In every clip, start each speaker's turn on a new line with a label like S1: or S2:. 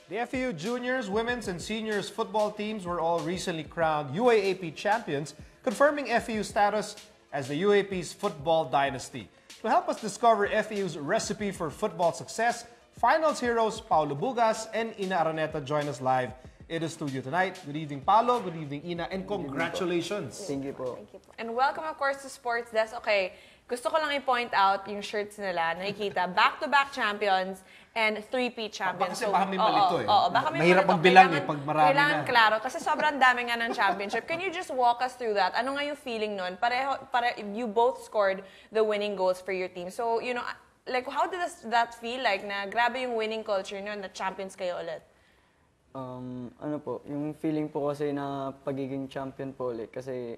S1: The FEU juniors, women's, and seniors football teams were all recently crowned UAAP champions, confirming FEU's status as the UAAP's football dynasty. To help us discover FEU's recipe for football success, finals heroes Paulo Bugas and Ina Araneta join us live in the studio tonight. Good evening, Paulo. Good evening, Ina. And congratulations.
S2: Thank you po.
S3: And welcome, of course, to Sports Desk. Okay, gusto ko lang i-point out yung shirts nila. Nakikita, back-to-back champions and three-peat champions.
S1: Baka may malito eh.
S3: Baka may
S1: Mahirap
S3: malito.
S1: magbilang eh, pag marami
S3: kailangan
S1: na.
S3: klaro. Kasi sobrang dami nga ng championship. Can you just walk us through that? Ano nga yung feeling nun? You both scored the winning goals for your team. So, you know, like, how does that feel like na grabe yung winning culture nyo na champions kayo ulit?
S2: Ano po, yung feeling po kasi na pagiging champion po ulit kasi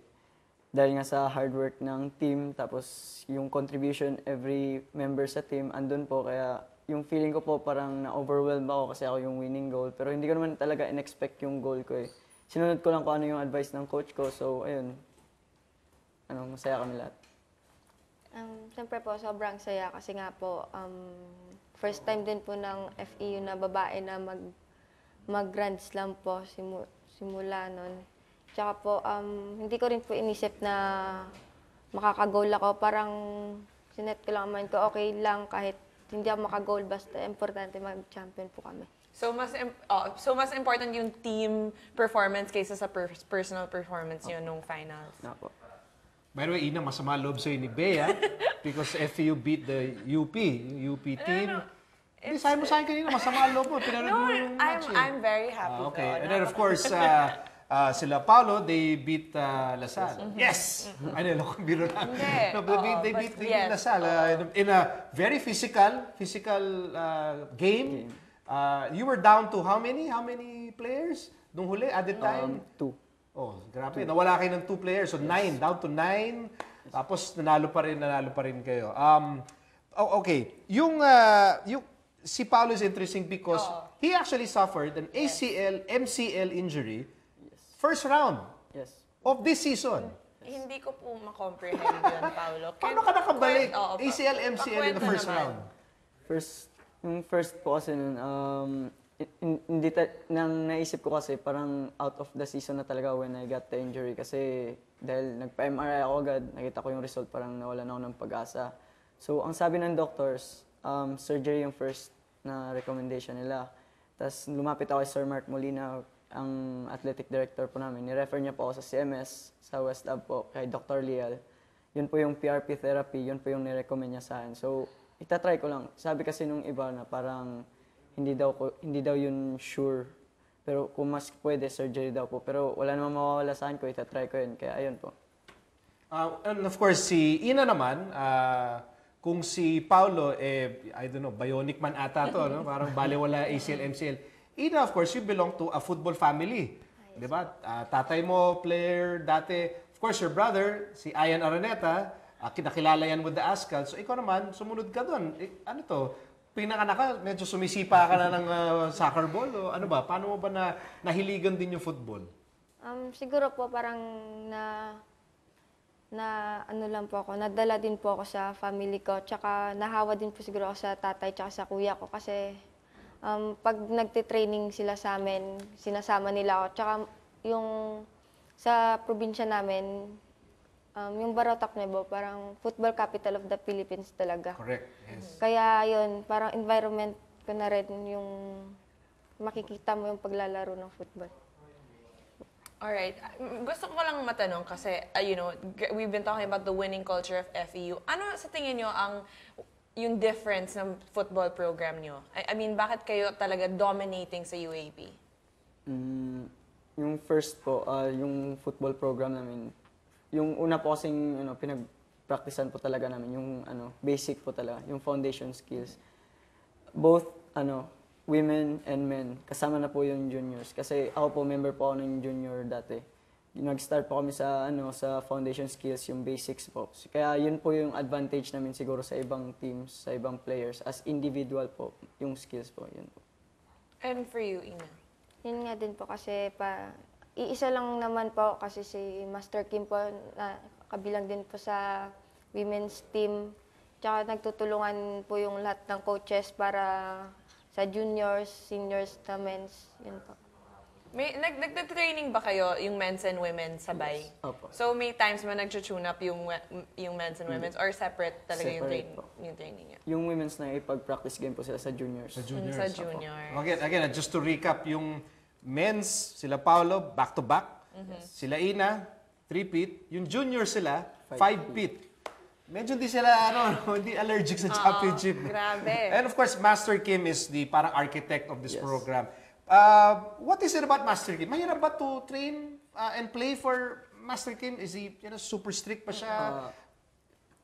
S2: dahil nga sa hard work ng team tapos yung contribution every member sa team andun po kaya yung feeling ko po parang na-overwhelmed ako kasi ako yung winning goal pero hindi ko naman talaga in-expect yung goal ko eh. Sinunod ko lang kung ano yung advice ng coach ko so ayun, masaya kami lahat.
S4: Siyempre po, sobrang saya kasi nga po, first time din po ng FEU na babae na mag-Grand Slam po simula nun. Tsaka po, hindi ko rin po inisip na makaka-goal ako. Parang sinet ko lang mind ko, okay lang kahit hindi ako maka-goal, basta importante mag-champion po kami.
S3: So mas important yung team performance kaysa sa personal performance nyo nung finals.
S2: Opo.
S1: By the way, Ina, masama loob sa'yo ni Bea because FEU beat the UP team. Hindi, sabi mo sa akin kanina, masama loob mo. Pinanood mo yung match.
S3: I'm very happy.
S1: Okay. And then, of course, sila Paulo, they beat LaSalle. Yes! Ano, biro lang. No, they beat LaSalle in a very physical game. You were down to how many players nung huli at the time?
S2: 2.
S1: Oh, grabe. Nawala kayo ng 2 players. So, 9. Down to 9. Tapos, nanalo pa rin kayo. Okay. Si Paulo is interesting because he actually suffered an ACL, MCL injury first round of this season.
S3: Hindi ko po ma-comprehend yun, Paulo.
S1: Paano ka nakabalik? ACL, MCL in the first round?
S2: Yung first po kasi nun, nang naisip ko kasi parang out of the season na talaga when I got the injury kasi dahil nagpa-MRI ako agad, nakita ko yung result parang nawalan ako ng pag-asa. So, ang sabi ng doctors, surgery yung first na recommendation nila. Tapos lumapit ako kay Sir Mark Molina, ang athletic director po namin. Ni-refer niya po ako sa CMS, sa West Lab po, kay Dr. Lial. Yun po yung PRP therapy, yun po yung ni-recommend niya sa akin. So, itatry ko lang. Sabi kasi nung iba na parang hindi daw yun sure. Pero kung mas pwede, surgery daw po. Pero wala namang mawawala sa akin ko, itatry ko yun. Kaya ayun po.
S1: And of course, si Ina naman, kung si Paulo, I don't know, bionic man ata to, no? Parang baliwala ACL, MCL. Ina, of course, you belong to a football family. Di ba? Tatay mo, player, dati. Of course, your brother, si Ian Araneta, kinakilala yan with the Ascal. So, ikaw naman, sumunod ka doon. Ano to? Pinakanak ka, medyo sumisipa ka na ng soccer ball? O ano ba? Paano mo ba nahiligan din yung football?
S4: Siguro po parang nadala din po ako sa family ko, tsaka nahawa din po siguro ako sa tatay tsaka sa kuya ko kasi pag nagte-training sila sa amin, sinasama nila ako. Tsaka yung sa probinsya namin, yung Barotac Nebo, parang football capital of the Philippines talaga.
S1: Correct, yes.
S4: Kaya yun, parang environment ko na rin yung makikita mo yung paglalaro ng football.
S3: Alright. Gusto ko lang matanong kasi, we've been talking about the winning culture of FEU. Ano sa tingin nyo yung difference ng football program nyo? I mean, bakit kayo talaga dominating sa UAP?
S2: Yung first po, yung football program namin, yung una po kasing pinag-practicean po talaga namin, yung basic po talaga, yung foundation skills. Both, women and men, kasama na po yung juniors. Kasi ako po, member po ako ng junior dati. Nag-start po kami sa foundation skills, yung basics po. Kaya yun po yung advantage namin siguro sa ibang teams, sa ibang players. As individual po, yung skills po, yun po.
S3: And for you, Ina?
S4: Yun nga din po kasi iisa lang naman po kasi si Master Kim po, na kabilang din po sa women's team. Tsaka nagtutulungan po yung lahat ng coaches para sa juniors, seniors na men's, yun po.
S3: May nagte-training ba kayo yung men's and women's sabay?
S2: Opo.
S3: So may times ba nag-tune up yung men's and women's or separate talaga
S2: Separate po.
S3: yung training niya?
S2: Yung women's na ipag-practice game po sila sa juniors.
S1: Sa juniors.
S3: Sa junior.
S1: Again, just to recap, yung men's, sila Paolo, back-to-back. Sila Ina, 3-peat. Yung junior sila, 5-peat. Medyo hindi sila, hindi allergic sa championship.
S3: Grabe.
S1: And of course, Master Kim is the parang architect of this
S2: Yes.
S1: program. What is it about Master Kim? Mahirap ba to train and play for Master Kim? Is he super strict pa siya?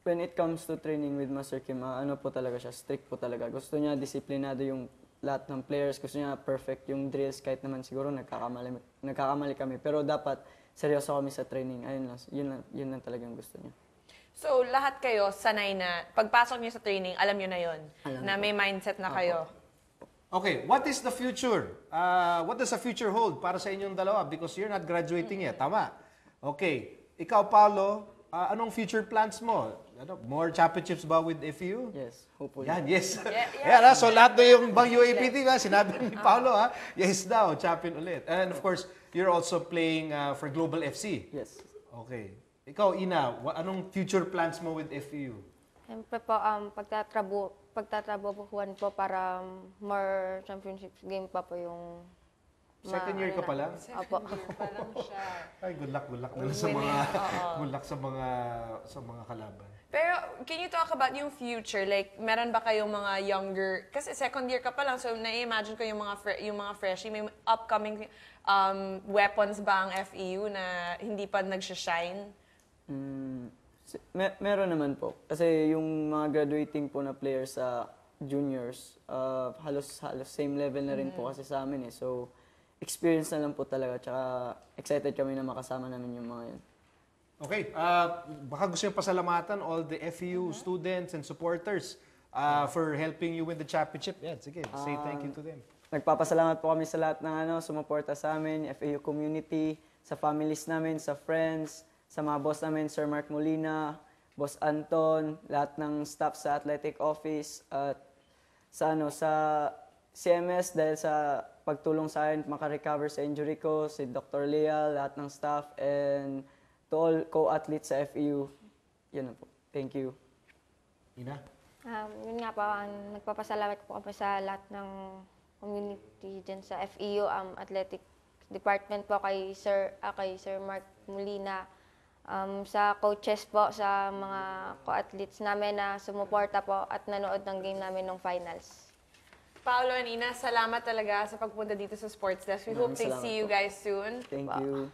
S2: When it comes to training with Master Kim, ano po talaga siya, strict po talaga. Gusto niya disiplinado yung lahat ng players, gusto niya perfect yung drills kahit naman siguro nagkakamali kami. Pero dapat seryoso kami sa training. Ayun lang, yun lang talaga yung gusto niya.
S3: So lahat kayo sanay na, pagpasok niyo sa training, alam niyo na yon na may mindset na kayo.
S1: Okay, what is the future? What does the future hold para sa inyong dalawa? Because you're not graduating yet, tama? Okay, ikaw, Paolo, anong future plans mo? More championships ba with FEU?
S2: Yes, hopefully.
S1: Yan, yes.
S3: Yeah.
S1: Yan, so lahat na yung bang UAPT, sinabi ni Paolo, yes daw, champion ulit. And of course, you're also playing for Global FC.
S2: Yes.
S1: Okay. Ikaw, Ina, anong future plans mo with FEU?
S4: Siyempre po, pagtatrabuhan po para more championships game pa po yung...
S1: Second year ka pa lang?
S4: Opo.
S3: Parang siya.
S1: Ay, good luck na lang sa mga good luck sa mga kalaban.
S3: Pero can you talk about yung future? Like, meron ba kayong mga younger, kasi second year ka pa lang, so na-imagine ko yung mga freshie, may upcoming weapons ba ang FEU na hindi pa nagsha-shine?
S2: Meron naman po. Kasi yung mga graduating po na players sa juniors, halos same level na rin po kasi sa amin eh. So, experience na lang po talaga. Tsaka excited kami na makasama namin yung mga yun.
S1: Okay, baka gusto nyo pasalamatan all the FEU students and supporters for helping you win the championship. Yeah, sige, say thank you to them.
S2: Nagpapasalamat po kami sa lahat ng sumuporta sa amin, FAU community, sa families namin, sa friends, sa mga boss namin, Sir Mark Molina, Boss Anton, lahat ng staff sa athletic office, at sa CMS dahil sa pagtulong sa akin makarecover sa injury ko, si Dr. Leal, lahat ng staff, and to all co-athletes sa FEU. Yun na po. Thank you.
S1: Ina?
S4: Yun nga po, nagpapasalamat po kami sa lahat ng community dyan sa FEU, athletic department po kay Sir Mark Molina, sa coaches po, sa mga co-athletes namin na sumuporta po at nanood ng game namin ng finals.
S3: Paolo and Ina, salamat talaga sa pagpunta dito sa Sports Desk. We hope to
S2: Salamat
S3: see you
S2: po.
S3: guys soon.
S2: Thank you.